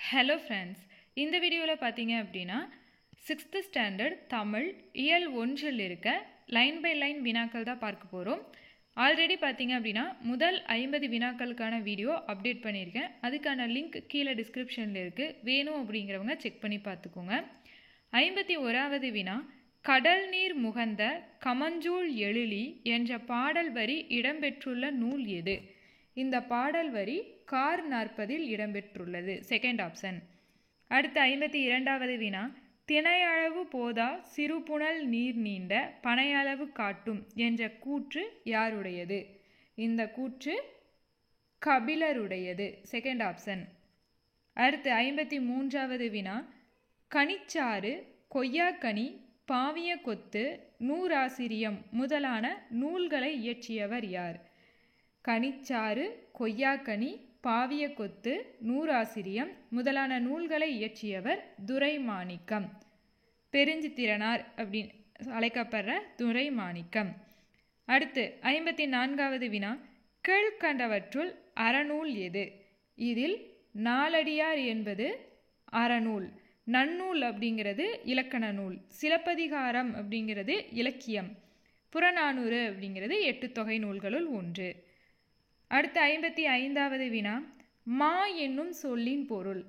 Hello friends, இந்த வீடியோவில் பார்த்தீங்க அப்படின்னா 6th ஸ்டாண்டர்ட் தமிழ் இயல் 1 இருக்க லைன் பை லைன் வினாக்கள் தான் பார்க்க போகிறோம். ஆல்ரெடி பார்த்தீங்க அப்படின்னா முதல் 50 வினாக்களுக்கான வீடியோ அப்டேட் பண்ணியிருக்கேன். அதுக்கான லிங்க் கீழே டிஸ்கிரிப்ஷனில் இருக்குது. வேணும் அப்படிங்கிறவங்க செக் பண்ணி பார்த்துக்கோங்க. 51வது வினா, கடல் நீர் முகந்த கமஞ்சூள் எழிலி என்ற பாடல் வரி இடம்பெற்றுள்ள நூல் எது? இந்த பாடல் வரி கார் 40 இடம்பெற்றுள்ளது. Second option. அடுத்த 52வது வினா, திணையளவு போதா சிறுபுணல் நீர் நீண்ட பனையளவு காட்டும் என்ற கூற்று யாருடையது? இந்த கூற்று கபிலருடையது. Second option. அடுத்து 53வது வினா, கனிச்சாறு, கொய்யாக்கனி, பாவிய கொத்து, நூறாசிரியம் முதலான நூல்களை இயற்றியவர் யார்? கனிச்சாறு, கொய்யாக்கனி, பாவிய கொத்து, நூறாசிரியம் முதலான நூல்களை இயற்றியவர் துரைமாணிக்கம். பெருஞ்சித்திரனார் அப்படின்னு அழைக்கப்படுற துரைமாணிக்கம். அடுத்து 54வது வினா, கீழ்கண்டவற்றுள் அறநூல் எது? இதில் நாலடியார் என்பது அறநூல், நன்னூல் அப்படிங்கிறது இலக்கண நூல், சிலப்பதிகாரம் அப்படிங்கிறது இலக்கியம், புறநானூறு அப்படிங்கிறது 8 தொகை நூல்களுள் ஒன்று. அடுத்த 55வது வினா, மா என்னும் சொல்லின் பொருள்.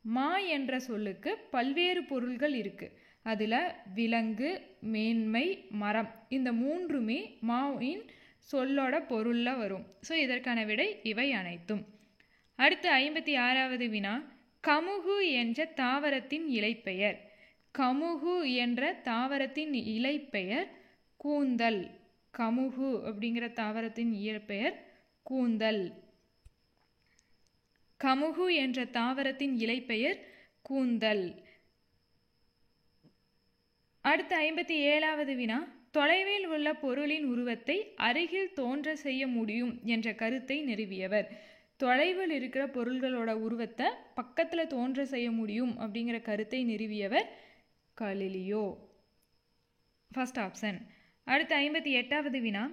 மா என்ற சொல்லுக்கு பல்வேறு பொருள்கள் இருக்கு. அதில் விலங்கு, மேன்மை, மரம் இந்த மூன்றுமே மாவின் சொல்லோட பொருளில் வரும். ஸோ இதற்கான விடை இவை அனைத்தும். அடுத்து 56வது வினா, கமுகு என்ற தாவரத்தின் இலைப்பெயர். கமுகு என்ற தாவரத்தின் இலைப்பெயர் கூந்தல். கமுகு அப்படிங்கிற தாவரத்தின் இயற்பெயர் கூந்தல். கமுகு என்ற தாவரத்தின் இலைப்பெயர் கூந்தல். அடுத்த 57வது வினா, தொலைவில் உள்ள பொருளின் உருவத்தை அருகில் தோன்ற செய்ய முடியும் என்ற கருத்தை நிறுவியவர். தொலைவில் இருக்கிற பொருள்களோட உருவத்தை பக்கத்தில் தோன்ற செய்ய முடியும் அப்படிங்கிற கருத்தை நிறுவியவர் கலிலியோ. First option. அடுத்த 58வது வினா,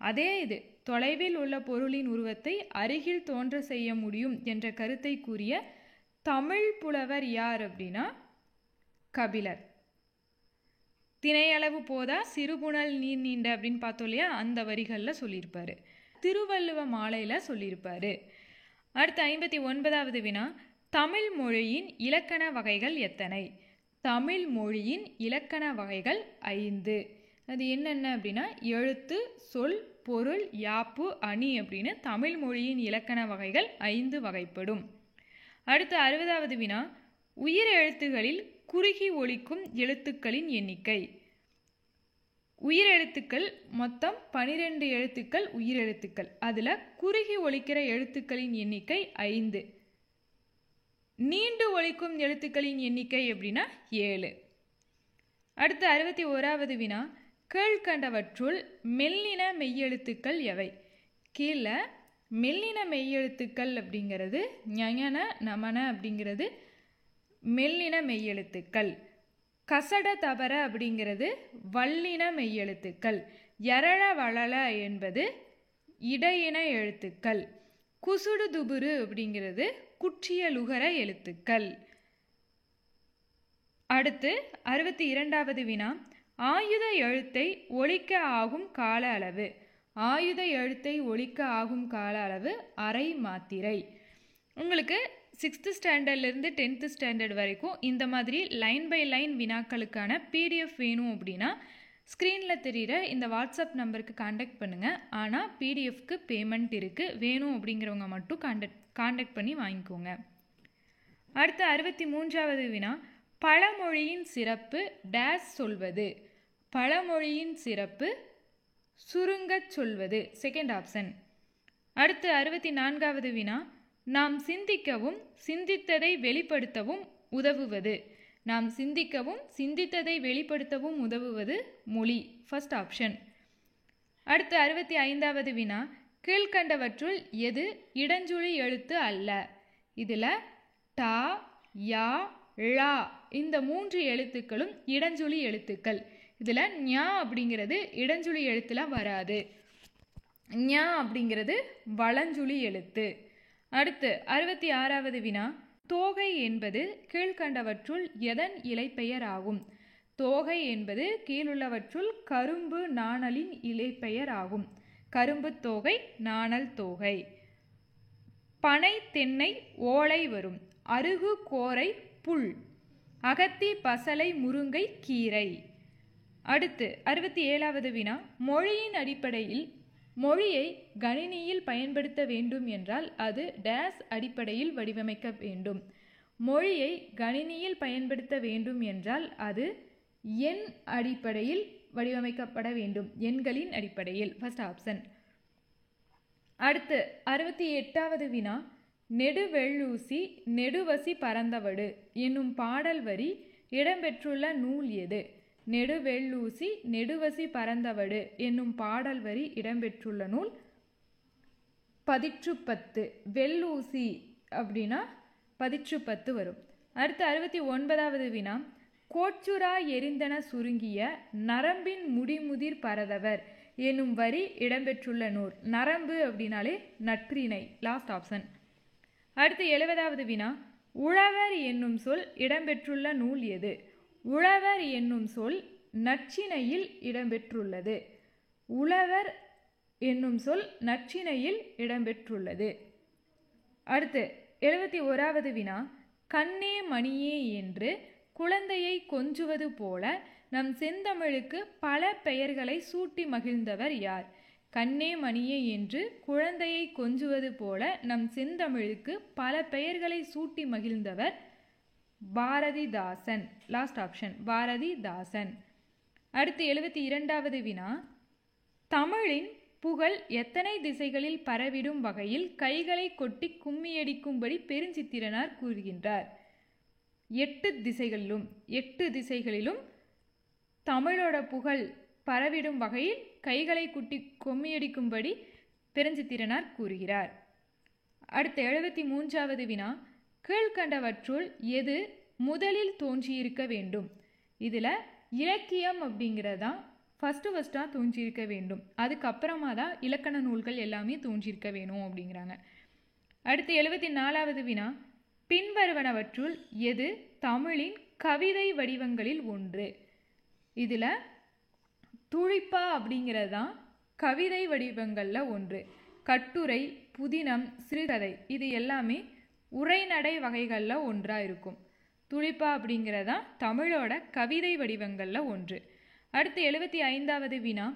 அதே இது தொலைவில் உள்ள பொருளின் உருவத்தை அருகில் தோன்ற செய்ய முடியும் என்ற கருத்தை கூறிய தமிழ் புலவர் யார் அப்படின்னா கபிலர். திணையளவு போதா சிறுபுணல் நீர் நீண்ட அப்படின்னு பார்த்தோம் இல்லையா, அந்த வரிகளில் சொல்லியிருப்பாரு. திருவள்ளுவ மாலையில் சொல்லியிருப்பாரு. அடுத்த 59வது வினா, தமிழ் மொழியின் இலக்கண வகைகள் எத்தனை? தமிழ் மொழியின் இலக்கண வகைகள் 5. அது என்னென்ன அப்படின்னா எழுத்து, சொல், பொருள், யாப்பு, அணி அப்படின்னு தமிழ் மொழியின் இலக்கண வகைகள் 5 வகைப்படும். அடுத்து 60வது வினா, உயிர் எழுத்துகளில் குறுகி ஒலிக்கும் எழுத்துக்களின் எண்ணிக்கை. உயிரெழுத்துக்கள் மொத்தம் 12 எழுத்துக்கள் உயிரெழுத்துக்கள். அதில் குறுகி ஒலிக்கிற எழுத்துக்களின் எண்ணிக்கை 5. நீண்டு ஒலிக்கும் எழுத்துக்களின் எண்ணிக்கை எப்படின்னா 7. அடுத்து 61வது வினா, கீழ்கண்டவற்றுள் மெல்லின மெய்யெழுத்துக்கள் எவை? கீழே மெல்லின மெய்யெழுத்துக்கள் அப்படிங்கிறது ஞயன, நமன அப்படிங்கிறது மெல்லின மெய்யெழுத்துக்கள். கசட, தபர அப்படிங்கிறது வல்லின மெய்யெழுத்துக்கள். யரள, வளள என்பது இடையின எழுத்துக்கள். குசுடு, துபுரு அப்படிங்கிறது குற்றிய லுகர எழுத்துக்கள். அடுத்து 62வது வினா, ஆயுத எழுத்தை ஒலிக்க ஆகும் கால அளவு. ஆயுத எழுத்தை ஒலிக்க ஆகும் கால அளவு அரை மாத்திரை. உங்களுக்கு 6th ஸ்டாண்டர்ட்லேருந்து 10th ஸ்டாண்டர்ட் வரைக்கும் இந்த மாதிரி லைன் பை லைன் வினாக்களுக்கான பிடிஎஃப் வேணும் அப்படின்னா ஸ்க்ரீனில் தெரிகிற இந்த வாட்ஸ்அப் நம்பருக்கு காண்டாக்ட் பண்ணுங்கள். ஆனால் பிடிஎஃப்க்கு பேமெண்ட் இருக்குது. வேணும் அப்படிங்கிறவங்க மட்டும் காண்டாக்ட் பண்ணி வாங்கிக்கோங்க. அடுத்த 63வது வினா, பழமொழியின் சிறப்பு டேஸ் சொல்வது. பழமொழியின் சிறப்பு சுருங்கச் சொல்வது. Second option. அடுத்து 64வது வினா, நாம் சிந்திக்கவும் சிந்தித்ததை வெளிப்படுத்தவும் உதவுவது. நாம் சிந்திக்கவும் சிந்தித்ததை வெளிப்படுத்தவும் உதவுவது மொழி. First option. அடுத்து 65வது வினா, கீழ்கண்டவற்றுள் எது இடஞ்சுழி எழுத்து அல்ல? இதில் டா, யா, ழா இந்த 3 எழுத்துக்களும் இடஞ்சுழி எழுத்துக்கள். இதில் ஞா அப்படிங்கிறது இடஞ்சுழி எழுத்தில் வராது. ஞா அப்படிங்கிறது வலஞ்சுழி எழுத்து. அடுத்து 66வது வினா, தோகை என்பது கீழ்கண்டவற்றுள் எதன் இலைப்பெயர் ஆகும்? தோகை என்பது கீழுள்ளவற்றுள் கரும்பு நாணலின் இலைப்பெயர் ஆகும். கரும்பு தோகை, நாணல் தோகை. பனை தென்னை ஓலை வரும். அருகு கோரை புல். அகத்தி பசலை முருங்கை கீரை. அடுத்து 67வது வினா. மொழியின் அடிப்படையில் மொழியை கணினியில் பயன்படுத்த வேண்டும் என்றால் அது டேஸ் அடிப்படையில் வடிவமைக்க வேண்டும். மொழியை கணினியில் பயன்படுத்த வேண்டும் என்றால் அது எண் அடிப்படையில் வடிவமைக்கப்பட வேண்டும். எண்களின் அடிப்படையில். First option. அடுத்து 68வது வினா. நெடுவெள்ளூசி நெடுவசி பறந்தவடு என்னும் பாடல் வரி இடம்பெற்றுள்ள நூல் எது? நெடுவெள்ளூசி நெடுவசி பறந்தவடு என்னும் பாடல் வரி இடம்பெற்றுள்ள நூல் பதிற்றுப்பத்து. வெள்ளூசி அப்படின்னா பதிற்றுப்பத்து வரும். அடுத்து 69வது வினா. கோச்சுரா எரிந்தன சுருங்கிய நரம்பின் முடிமுதிர் பரதவர் என்னும் வரி இடம்பெற்றுள்ள நூல். நரம்பு அப்படின்னாலே நற்றிணை. Last option. அடுத்து 70வது வினா. உழவர் என்னும் சொல் இடம்பெற்றுள்ள நூல் எது? உழவர் என்னும் சொல் நற்றிணையில் இடம்பெற்றுள்ளது. உழவர் என்னும் சொல் நற்றிணையில் இடம்பெற்றுள்ளது. அடுத்து 71வது வினா. கண்ணே மணியே என்று குழந்தையை கொஞ்சுவது போல நம் செந்தமிழுக்கு பல பெயர்களை சூட்டி மகிழ்ந்தவர் யார்? கண்ணே மணியே என்று குழந்தையை கொஞ்சுவது போல நம் செந்தமிழுக்கு பல பெயர்களை சூட்டி மகிழ்ந்தவர் பாரதிதாசன். Last option. பாரதிதாசன். அடுத்து 72வது வினா. தமிழின் புகழ் எத்தனை திசைகளில் பரவிடும் வகையில் கைகளை கொட்டி கும்மியடிக்கும்படி பெருஞ்சித்திரனார் கூறுகின்றார்? 8 திசைகளிலும். 8 திசைகளிலும் தமிழோட புகழ் பரவிடும் வகையில் கைகளை குட்டி கும்மியடிக்கும்படி பெருஞ்சித்திரனார் கூறுகிறார். அடுத்து 73வது வினா. கீழ்கண்டவற்றுள் எது முதலில் தோன்றியிருக்க வேண்டும்? இதில் இலக்கியம் அப்படிங்கிறதான் ஃபஸ்ட்டாக தோன்றியிருக்க வேண்டும். அதுக்கப்புறமா தான் இலக்கண நூல்கள் எல்லாமே தோன்றியிருக்க வேணும் அப்படிங்கிறாங்க. அடுத்து 74வது வினா. பின்வருவனவற்றுள் எது தமிழின் கவிதை வடிவங்களில் ஒன்று? இதில் துளிப்பா அப்படிங்கிறது தான் கவிதை வடிவங்களில் ஒன்று. கட்டுரை, புதினம், சிறுகதை இது எல்லாமே உரைநடை வகைகளில் ஒன்றாக இருக்கும். துளிப்பா அப்படிங்கிறது தான் தமிழோட கவிதை வடிவங்களில் ஒன்று. அடுத்து 75வது வினா.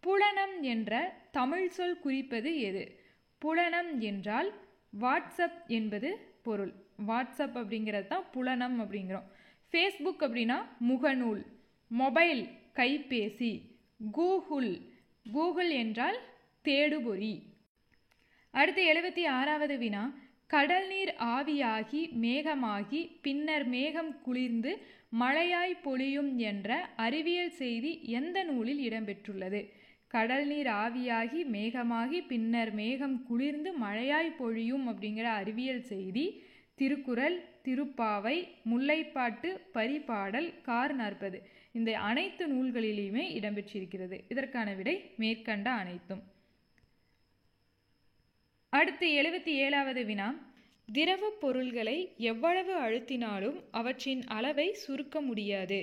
புலனம் என்ற தமிழ் சொல் குறிப்பது எது? புலனம் என்றால் வாட்ஸ்அப் என்பது பொருள். வாட்ஸ்அப் அப்படிங்கிறது தான் புலனம் அப்படிங்கிறோம். ஃபேஸ்புக் அப்படின்னா முகநூல். மொபைல் கைபேசி. கூகுள் என்றால் தேடுபொறி. அடுத்து 76வது வினா. கடல் நீர் ஆவியாகி மேகமாகி பின்னர் மேகம் குளிர்ந்து மழையாய் பொழியும் என்ற அறிவியல் செய்தி எந்த நூலில் இடம்பெற்றுள்ளது? கடல் நீர் ஆவியாகி மேகமாகி பின்னர் மேகம் குளிர்ந்து மழையாய் பொழியும் அப்படிங்கிற அறிவியல் செய்தி திருக்குறள், திருப்பாவை, முல்லைப்பாட்டு, பரிபாடல், கார் 40 இந்த அனைத்து நூல்களிலுமே இடம்பெற்றிருக்கிறது. இதற்கான விடை மேற்கண்ட அனைத்தும். அடுத்து 77வது வினா. திரவ பொருள்களை எவ்வளவு அழுத்தினாலும் அவற்றின் அளவை சுருக்க முடியாது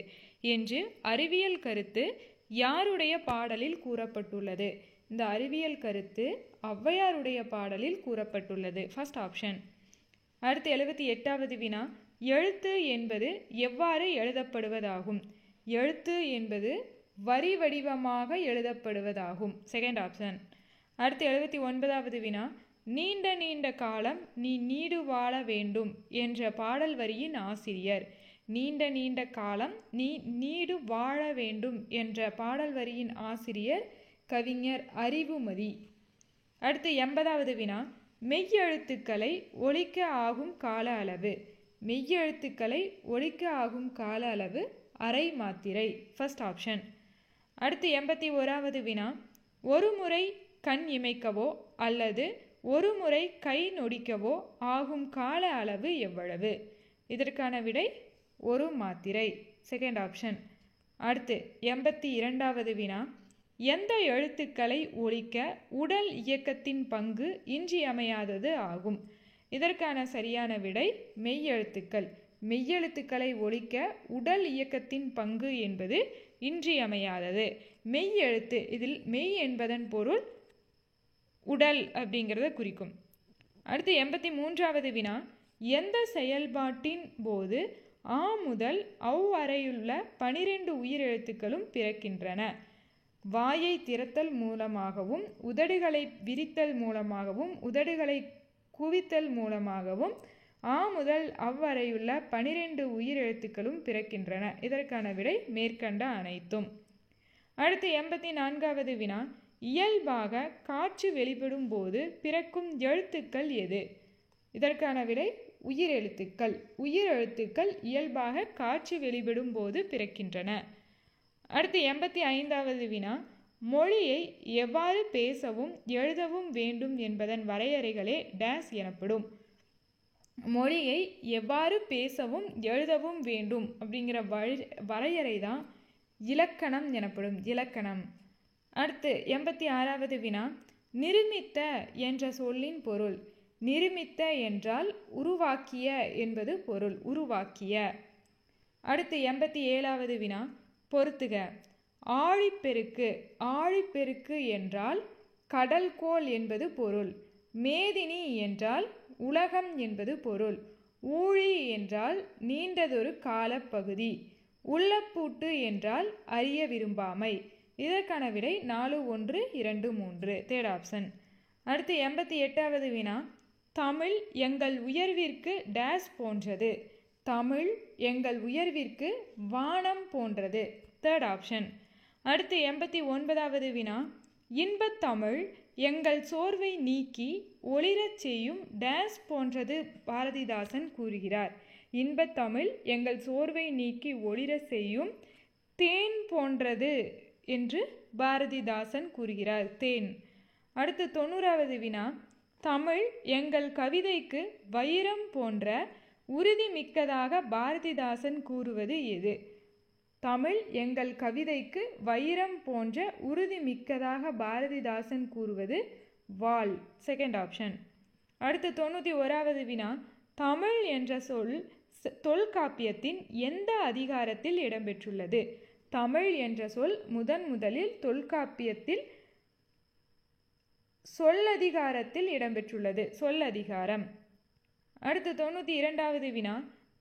என்று அறிவியல் கருத்து யாருடைய பாடலில் கூறப்பட்டுள்ளது? இந்த அறிவியல் கருத்து ஔவையாருடைய பாடலில் கூறப்பட்டுள்ளது. First option. அடுத்து 78வது வினா. எழுத்து என்பது எவ்வாறு எழுதப்படுவதாகும்? எழுத்து என்பது வரி வடிவமாக எழுதப்படுவதாகும். Second option. அடுத்து 79வது வினா. நீண்ட நீண்ட காலம் நீ நீடு வாழ வேண்டும் என்ற பாடல் வரியின் ஆசிரியர்? நீண்ட நீண்ட காலம் நீ நீடு வாழ வேண்டும் என்ற பாடல் வரியின் ஆசிரியர் கவிஞர் அறிவுமதி. அடுத்து 80வது வினா. மெய்யெழுத்துக்களை ஒலிக்க ஆகும் கால அளவு? மெய்யெழுத்துக்களை ஒலிக்க ஆகும் கால அளவு அரை மாத்திரை. First option. அடுத்து 81வது வினா. ஒரு முறை கண் இமைக்கவோ அல்லது ஒரு முறை கை நொடிக்கவோ ஆகும் கால அளவு எவ்வளவு? இதற்கான விடை ஒரு மாத்திரை. Second option. அடுத்து 82வது வினா. எந்த எழுத்துக்களை ஒலிக்க உடல் இயக்கத்தின் பங்கு இன்றியமையாதது ஆகும்? இதற்கான சரியான விடை மெய்யெழுத்துக்கள். மெய்யெழுத்துக்களை ஒலிக்க உடல் இயக்கத்தின் பங்கு என்பது இன்றியமையாதது. மெய்யெழுத்து, இதில் மெய் என்பதன் பொருள் உடல் அப்படிங்கிறத குறிக்கும். அடுத்து 83வது வினா, எந்த செயல்பாட்டின் போது ஆ முதல் ஔ வரையுள்ள 12 உயிரெழுத்துக்களும் பிறக்கின்றன? வாயை திறத்தல் மூலமாகவும், உதடுகளை விரித்தல் மூலமாகவும், உதடுகளை குவித்தல் மூலமாகவும் ஆ முதல் அவ் வரையுள்ள 12 உயிரெழுத்துக்களும் பிறக்கின்றன. இதற்கான விடை மேற்கண்ட அனைத்தும். அடுத்து 84வது வினா, இயல்பாக காற்று வெளிப்படும் போது பிறக்கும் எழுத்துக்கள் எது? இதற்கான விடை உயிரெழுத்துக்கள். உயிரெழுத்துக்கள் இயல்பாக காற்று வெளிப்படும் போது பிறக்கின்றன. அடுத்து 85வது வினா, மொழியை எவ்வாறு பேசவும் எழுதவும் வேண்டும் என்பதன் வரையறைகளே டேஸ் எனப்படும். மொழியை எவ்வாறு பேசவும் எழுதவும் வேண்டும் அப்படிங்கிற வரையறை தான் இலக்கணம் எனப்படும். இலக்கணம். அடுத்து 86வது வினா, நிருமித்த என்ற சொல்லின் பொருள். நிருமித்த என்றால் உருவாக்கிய என்பது பொருள். உருவாக்கிய. அடுத்து 87வது வினா, பொறுத்துக. ஆழிப்பெருக்கு. ஆழிப்பெருக்கு என்றால் கடல்கோள் என்பது பொருள். மேதினி என்றால் உலகம் என்பது பொருள். ஊழி என்றால் நீண்டதொரு காலப்பகுதி. உள்ளப்பூட்டு என்றால் அறிய விரும்பாமை. இதற்கான விடை 4, 1, 2, 3 தேர்ட் ஆப்ஷன். அடுத்து 88வது வினா, தமிழ் எங்கள் உயர்விற்கு டேஸ் போன்றது. தமிழ் எங்கள் உயர்விற்கு வானம் போன்றது. Third option. அடுத்து 89வது வினா, இன்பத்தமிழ் எங்கள் சோர்வை நீக்கி ஒளிரச் செய்யும் டேஸ் போன்றது பாரதிதாசன் கூறுகிறார். இன்பத்தமிழ் எங்கள் சோர்வை நீக்கி ஒளிரச் செய்யும் தேன் போன்றது என்று பாரதிதாசன் கூறுகிறார். தேன். அடுத்து 90வது வினா, தமிழ் எங்கள் கவிதைக்கு வைரம் போன்ற உறுதி மிக்கதாக பாரதிதாசன் கூறுவது எது? தமிழ் எங்கள் கவிதைக்கு வைரம் போன்ற உறுதி மிக்கதாக பாரதிதாசன் கூறுவது வாள். Second option. அடுத்து 91வது வினா, தமிழ் என்ற சொல் தொல்காப்பியத்தின் எந்த அதிகாரத்தில் இடம்பெற்றுள்ளது? தமிழ் என்ற சொல் முதலில் தொல்காப்பியத்தில் சொல்லதிகாரத்தில் இடம்பெற்றுள்ளது. சொல்லதிகாரம். அடுத்து 92வது வினா,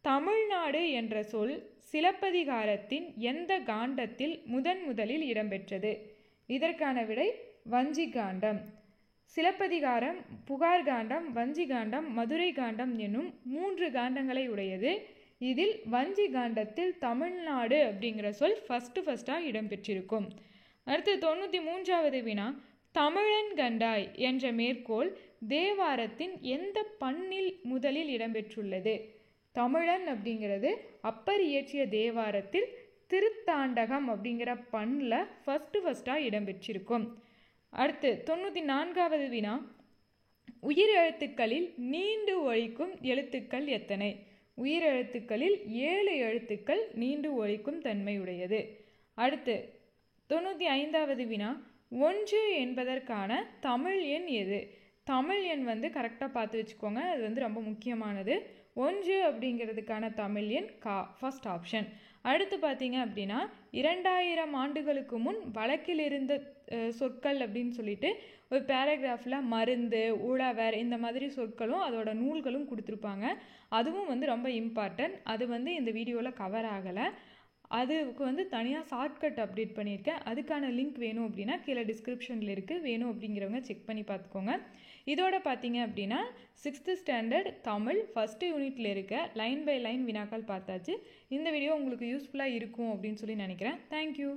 தமிழ்நாடு என்ற சொல் சிலப்பதிகாரத்தின் எந்த காண்டத்தில் முதலில் இடம்பெற்றது? இதற்கான விடை வஞ்சி காண்டம். சிலப்பதிகாரம் புகார் காண்டம், வஞ்சி காண்டம், மதுரை காண்டம் என்னும் 3 காண்டங்களை உடையது. இதில் வஞ்சி காண்டத்தில் தமிழ்நாடு அப்படிங்கிற சொல் ஃபஸ்ட்டாக இடம்பெற்றிருக்கும். அடுத்து 93வது வினா, தமிழன் கண்டாய் என்ற மேற்கோள் தேவாரத்தின் எந்த பண்ணில் முதலில் இடம்பெற்றுள்ளது? தமிழன் அப்படிங்கிறது அப்பர் இயற்றிய தேவாரத்தில் திருத்தாண்டகம் அப்படிங்கிற பண்ணில் ஃபஸ்ட்டாக இடம்பெற்றிருக்கும். அடுத்து 94வது வினா, உயிரெழுத்துக்களில் நீண்டு ஒலிக்கும் எழுத்துக்கள் எத்தனை? உயிரெழுத்துக்களில் 7 எழுத்துக்கள் நீண்டு ஒலிக்கும் தன்மையுடையது. அடுத்து 95வது வினா, 1 என்பதற்கான தமிழ் எண் எது? தமிழ் எண் கரெக்டாக பார்த்து வச்சுக்கோங்க, அது ரொம்ப முக்கியமானது. 1 அப்படிங்கிறதுக்கான தமிழ் எண் கா. First option. அடுத்து பார்த்தீங்க அப்படின்னா 2000 ஆண்டுகளுக்கு முன் வழக்கில் இருந்த சொற்கள் அப்படின்னு சொல்லிட்டு ஒரு பேராகிராஃபில் மருந்து, உழவர் இந்த மாதிரி சொற்களும் அதோட நூல்களும் கொடுத்துருப்பாங்க. அதுவும் ரொம்ப இம்பார்ட்டன்ட். அது இந்த வீடியோவில் கவர் ஆகலை. அதுக்கு தனியாக ஷார்ட்கட் அப்டேட் பண்ணியிருக்கேன். அதுக்கான லிங்க் வேணும் அப்படின்னா கீழே டிஸ்கிரிப்ஷனில் இருக்குது. வேணும் அப்படிங்கிறவங்க செக் பண்ணி பார்த்துக்கோங்க. இதோட பார்த்தீங்க அப்படின்னா 6th ஸ்டாண்டர்ட் தமிழ் ஃபஸ்ட் யூனிட்டில் இருக்க லைன் பை லைன் வினாக்கள் பார்த்தாச்சு. இந்த வீடியோ உங்களுக்கு யூஸ்ஃபுல்லாக இருக்கும் அப்படின்னு சொல்லி நினைக்கிறேன். தேங்க்யூ.